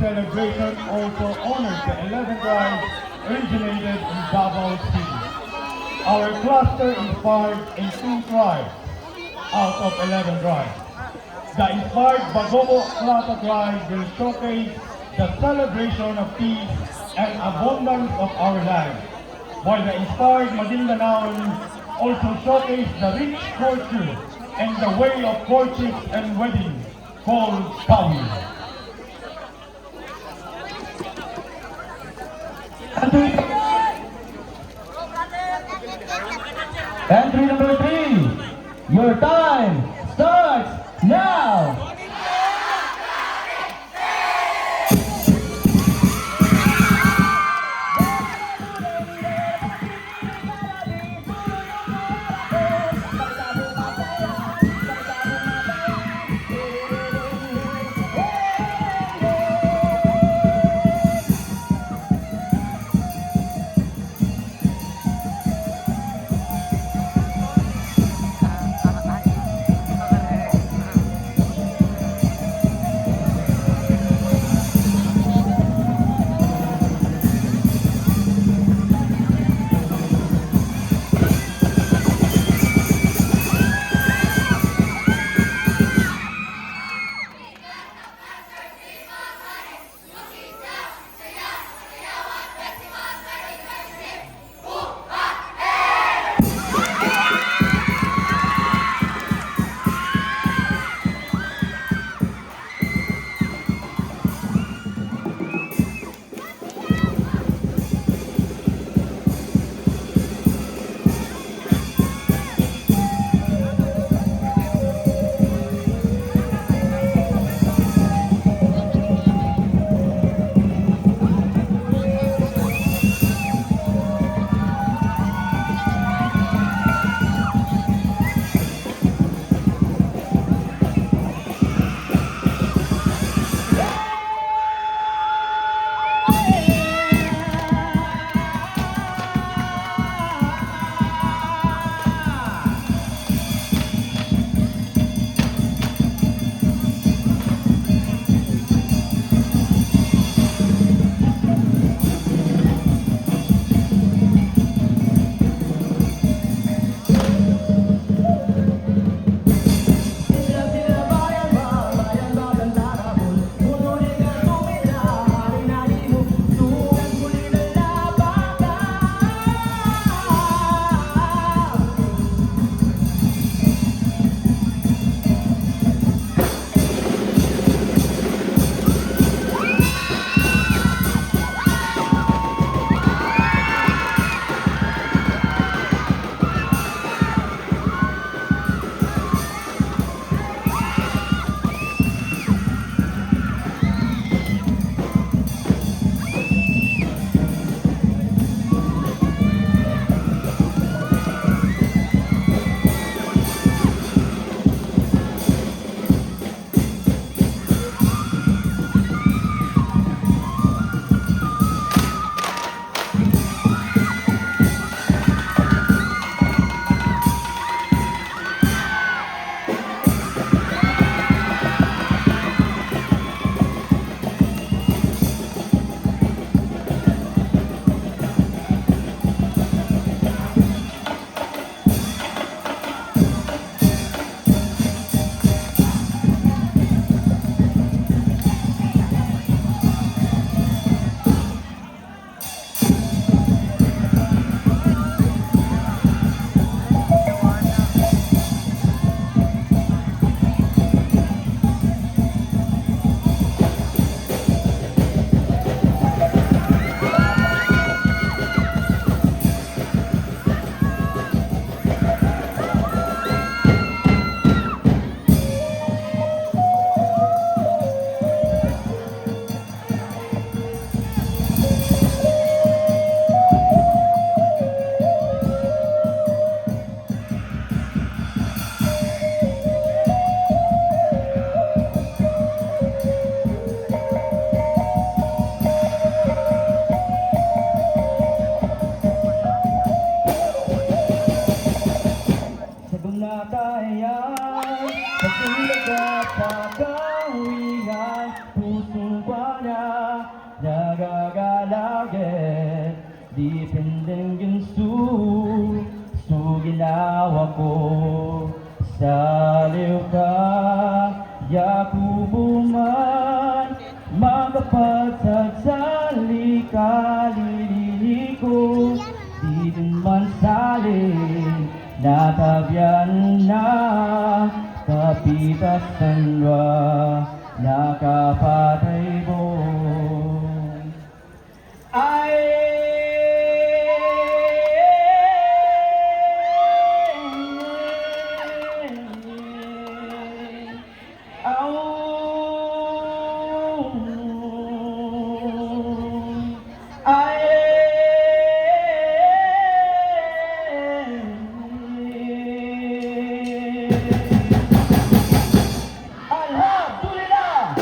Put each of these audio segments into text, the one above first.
celebration also honors the 11 rides originated in Davao City. Our cluster inspired in 2 tribes out of 11 rides. The inspired Bagobo Klatak ride will showcase the celebration of peace and abundance of our land, while the inspired Maguindanaon also showcase the rich culture and the way of courtship and wedding called Kawi. Entry number 3, your time starts now! Pagkulaga sa kawihan, pusong kwana ginawa ko sa liw ka, Yakubo man, makapagsag sa likalili ko, di din man salin, natabyan na, kapitasan ba, nakapatay mo. Alhamdulillah.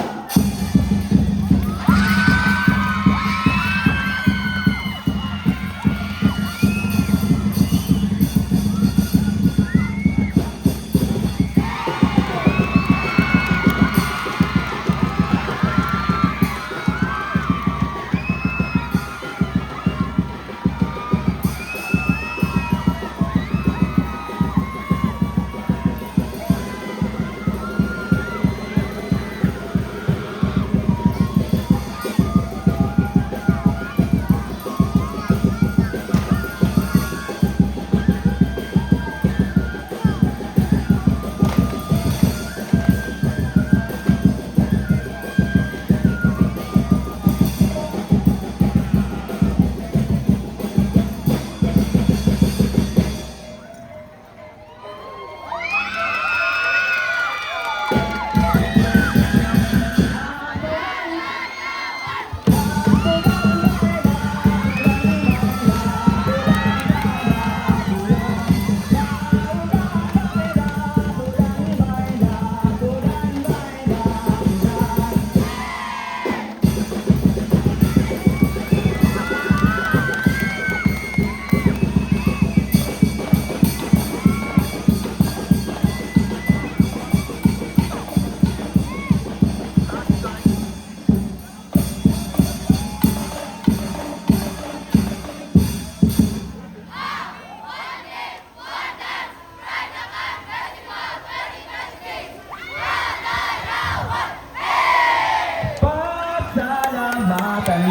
Pasalamatan